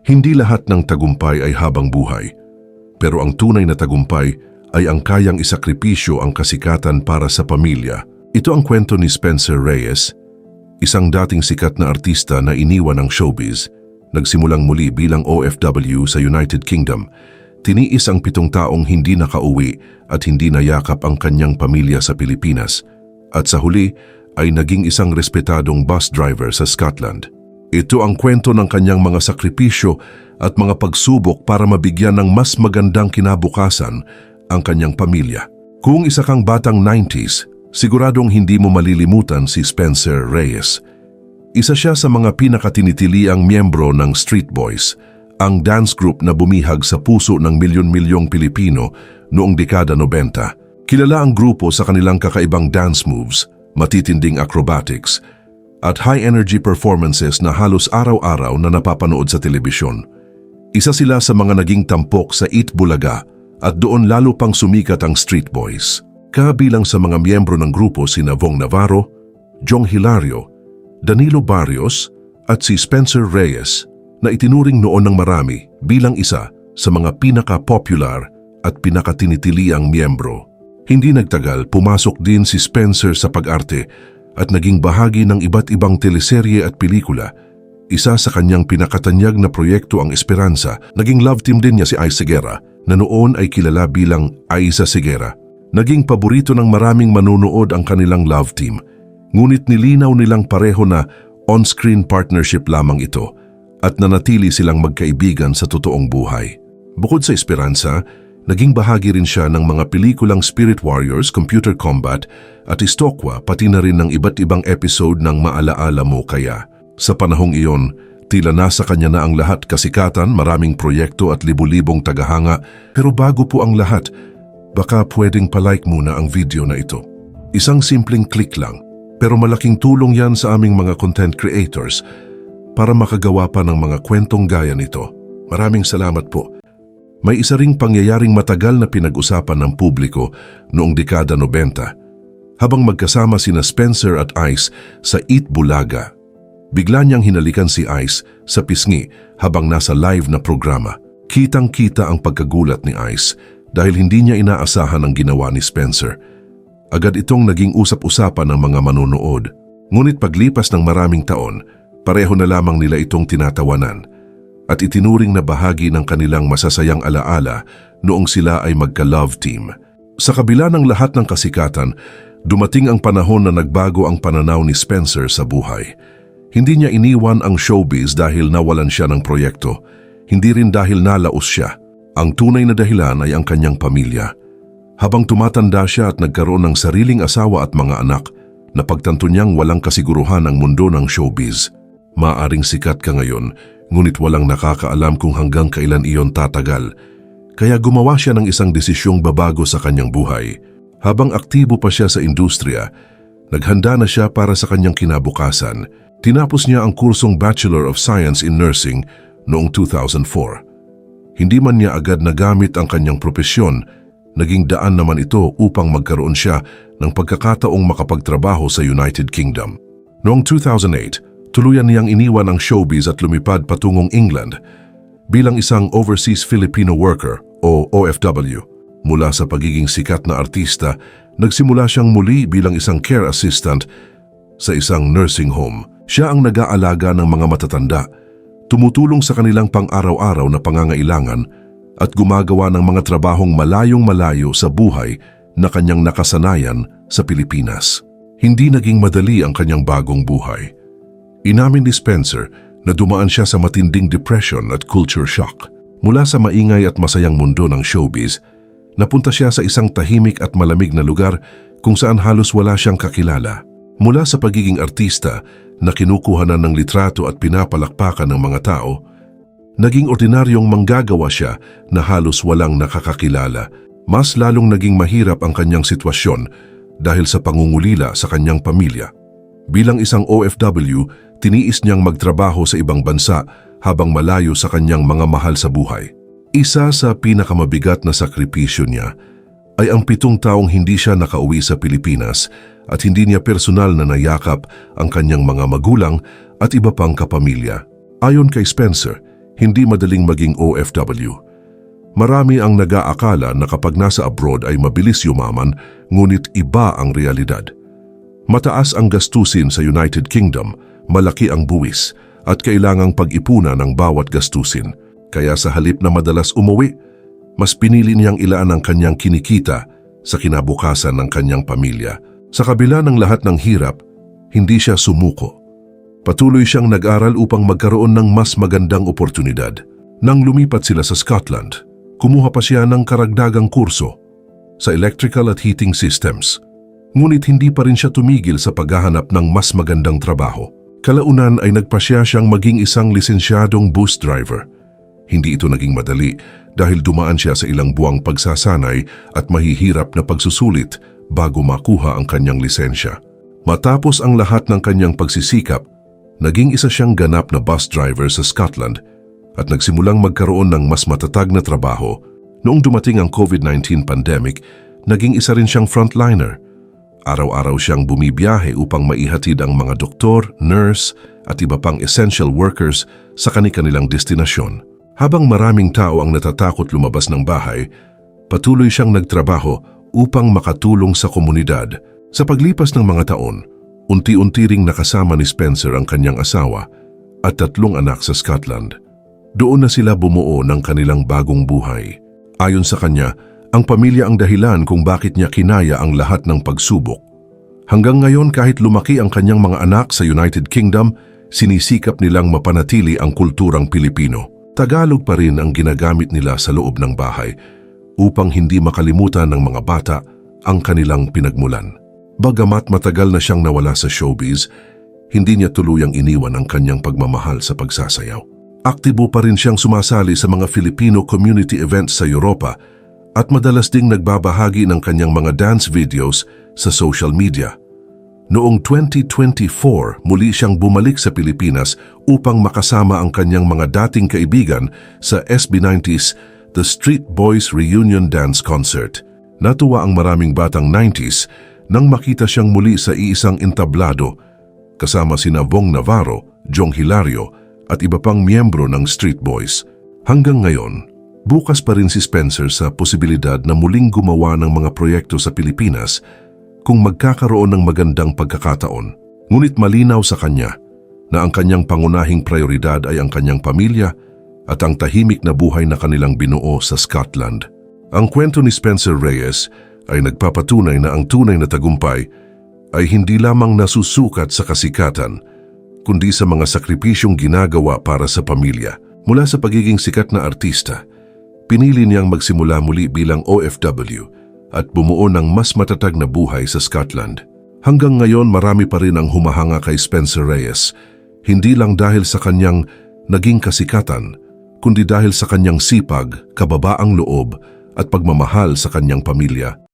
Hindi lahat ng tagumpay ay habang buhay, pero ang tunay na tagumpay ay ang kayang isakripisyo ang kasikatan para sa pamilya. Ito ang kwento ni Spencer Reyes, isang dating sikat na artista na iniwan ng showbiz, nagsimulang muli bilang OFW sa United Kingdom. Tiniis ang 7 taong hindi nakauwi at hindi nayakap ang kanyang pamilya sa Pilipinas, at sa huli ay naging isang respetadong bus driver sa Scotland. Ito ang kwento ng kanyang mga sakripisyo at mga pagsubok para mabigyan ng mas magandang kinabukasan ang kanyang pamilya. Kung isa kang batang 90s, siguradong hindi mo malilimutan si Spencer Reyes. Isa siya sa mga pinakatinitiliang miyembro ng Street Boys, ang dance group na bumihag sa puso ng milyon-milyong Pilipino noong dekada 90. Kilala ang grupo sa kanilang kakaibang dance moves, matitinding acrobatics, at high-energy performances na halos araw-araw na napapanood sa telebisyon. Isa sila sa mga naging tampok sa Eat Bulaga at doon lalo pang sumikat ang Street Boys. Kabilang sa mga miyembro ng grupo sina Vong Navarro, Jong Hilario, Danilo Barrios at si Spencer Reyes na itinuring noon ng marami bilang isa sa mga pinaka-popular at pinakatinitiliang miyembro. Hindi nagtagal, pumasok din si Spencer sa pag-arte at naging bahagi ng iba't ibang teleserye at pelikula. Isa sa kanyang pinakatanyag na proyekto ang Esperanza. Naging love team din niya si Aiza Seguera na noon ay kilala bilang Aiza Seguera. Naging paborito ng maraming manunood ang kanilang love team. Ngunit nilinaw nilang pareho na on-screen partnership lamang ito at nanatili silang magkaibigan sa totoong buhay. Bukod sa Esperanza, naging bahagi rin siya ng mga pelikulang Spirit Warriors, Computer Combat at Istokwa, pati na rin ng iba't ibang episode ng Maalaala Mo Kaya. Sa panahong iyon, tila nasa kanya na ang lahat: kasikatan, maraming proyekto at libu-libong tagahanga. Pero bago po ang lahat, baka pwedeng palike muna ang video na ito. Isang simpleng click lang, pero malaking tulong yan sa aming mga content creators para makagawa pa ng mga kwentong gaya nito. Maraming salamat po. May isa ring pangyayaring matagal na pinag-usapan ng publiko noong dekada 90. Habang magkasama sina Spencer at Ice sa Eat Bulaga, bigla niyang hinalikan si Ice sa pisngi habang nasa live na programa. Kitang-kita ang pagkagulat ni Ice dahil hindi niya inaasahan ang ginawa ni Spencer. Agad itong naging usap-usapan ng mga manonood. Ngunit paglipas ng maraming taon, pareho na lamang nila itong tinatawanan at itinuring na bahagi ng kanilang masasayang alaala noong sila ay magka-love team. Sa kabila ng lahat ng kasikatan, dumating ang panahon na nagbago ang pananaw ni Spencer sa buhay. Hindi niya iniwan ang showbiz dahil nawalan siya ng proyekto. Hindi rin dahil nalaos siya. Ang tunay na dahilan ay ang kanyang pamilya. Habang tumatanda siya at nagkaroon ng sariling asawa at mga anak, napagtanto niyang walang kasiguruhan ang mundo ng showbiz. Maaring sikat ka ngayon, ngunit walang nakakaalam kung hanggang kailan iyon tatagal. Kaya gumawa siya ng isang desisyong babago sa kanyang buhay. Habang aktibo pa siya sa industriya, naghanda na siya para sa kanyang kinabukasan. Tinapos niya ang kursong Bachelor of Science in Nursing noong 2004. Hindi man niya agad nagamit ang kanyang propesyon, naging daan naman ito upang magkaroon siya ng pagkakataong makapagtrabaho sa United Kingdom. Noong 2008, tuluyan niyang iniwan ang showbiz at lumipad patungong England bilang isang Overseas Filipino Worker o OFW. Mula sa pagiging sikat na artista, nagsimula siyang muli bilang isang care assistant sa isang nursing home. Siya ang nag-aalaga ng mga matatanda, tumutulong sa kanilang pang-araw-araw na pangangailangan at gumagawa ng mga trabahong malayong-malayo sa buhay na kanyang nakasanayan sa Pilipinas. Hindi naging madali ang kanyang bagong buhay. Inamin ni Spencer na dumaan siya sa matinding depression at culture shock. Mula sa maingay at masayang mundo ng showbiz, napunta siya sa isang tahimik at malamig na lugar kung saan halos wala siyang kakilala. Mula sa pagiging artista na kinukuhanan ng litrato at pinapalakpakan ng mga tao, naging ordinaryong manggagawa siya na halos walang nakakakilala. Mas lalong naging mahirap ang kanyang sitwasyon dahil sa pangungulila sa kanyang pamilya. Bilang isang OFW, tiniis niyang magtrabaho sa ibang bansa habang malayo sa kanyang mga mahal sa buhay. Isa sa pinakamabigat na sakripisyo niya ay ang 7 taong hindi siya nakauwi sa Pilipinas at hindi niya personal na nayakap ang kanyang mga magulang at iba pang kapamilya. Ayon kay Spencer, Hindi madaling maging OFW. Marami ang nag-aakala na kapag nasa abroad ay mabilis yumaman, ngunit iba ang realidad. Mataas ang gastusin sa United Kingdom, malaki ang buwis, at kailangang pag-ipunan ng bawat gastusin. Kaya sa halip na madalas umuwi, mas pinili niyang ilaan ang kanyang kinikita sa kinabukasan ng kanyang pamilya. Sa kabila ng lahat ng hirap, hindi siya sumuko. Patuloy siyang nag-aral upang magkaroon ng mas magandang oportunidad. Nang lumipat sila sa Scotland, kumuha pa siya ng karagdagang kurso sa electrical at heating systems. Ngunit hindi pa rin siya tumigil sa paghahanap ng mas magandang trabaho. Kalaunan ay nagpasya siyang maging isang lisensyadong bus driver. Hindi ito naging madali dahil dumaan siya sa ilang buwang pagsasanay at mahihirap na pagsusulit bago makuha ang kanyang lisensya. Matapos ang lahat ng kanyang pagsisikap, naging isa siyang ganap na bus driver sa Scotland at nagsimulang magkaroon ng mas matatag na trabaho. Noong dumating ang COVID-19 pandemic, naging isa rin siyang frontliner. Araw-araw siyang bumibiyahe upang maihatid ang mga doktor, nurse at iba pang essential workers sa kani-kanilang destinasyon. Habang maraming tao ang natatakot lumabas ng bahay, patuloy siyang nagtrabaho upang makatulong sa komunidad. Sa paglipas ng mga taon, unti-unti ring nakasama ni Spencer ang kanyang asawa at 3 anak sa Scotland. Doon na sila bumuo ng kanilang bagong buhay. Ayon sa kanya, ang pamilya ang dahilan kung bakit niya kinaya ang lahat ng pagsubok. Hanggang ngayon kahit lumaki ang kanyang mga anak sa United Kingdom, sinisikap nilang mapanatili ang kulturang Pilipino. Tagalog pa rin ang ginagamit nila sa loob ng bahay upang hindi makalimutan ng mga bata ang kanilang pinagmulan. Bagamat matagal na siyang nawala sa showbiz, hindi niya tuluyang iniwan ang kanyang pagmamahal sa pagsasayaw. Aktibo pa rin siyang sumasali sa mga Filipino community events sa Europa at madalas ding nagbabahagi ng kanyang mga dance videos sa social media. Noong 2024, muli siyang bumalik sa Pilipinas upang makasama ang kanyang mga dating kaibigan sa SB90's The Street Boys Reunion Dance Concert. Natuwa ang maraming batang 90s nang makita siyang muli sa iisang entablado kasama sina Bong Navarro, Jong Hilario at iba pang miyembro ng Street Boys. Hanggang ngayon, bukas pa rin si Spencer sa posibilidad na muling gumawa ng mga proyekto sa Pilipinas kung magkakaroon ng magandang pagkakataon. Ngunit malinaw sa kanya na ang kanyang pangunahing prioridad ay ang kanyang pamilya at ang tahimik na buhay na kanilang binuo sa Scotland. Ang kwento ni Spencer Reyes ay nagpapatunay na ang tunay na tagumpay ay hindi lamang nasusukat sa kasikatan, kundi sa mga sakripisyong ginagawa para sa pamilya. Mula sa pagiging sikat na artista, pinili niyang magsimula muli bilang OFW at bumuo ng mas matatag na buhay sa Scotland. Hanggang ngayon marami pa rin ang humahanga kay Spencer Reyes, hindi lang dahil sa kanyang naging kasikatan, kundi dahil sa kanyang sipag, kababaang loob at pagmamahal sa kanyang pamilya.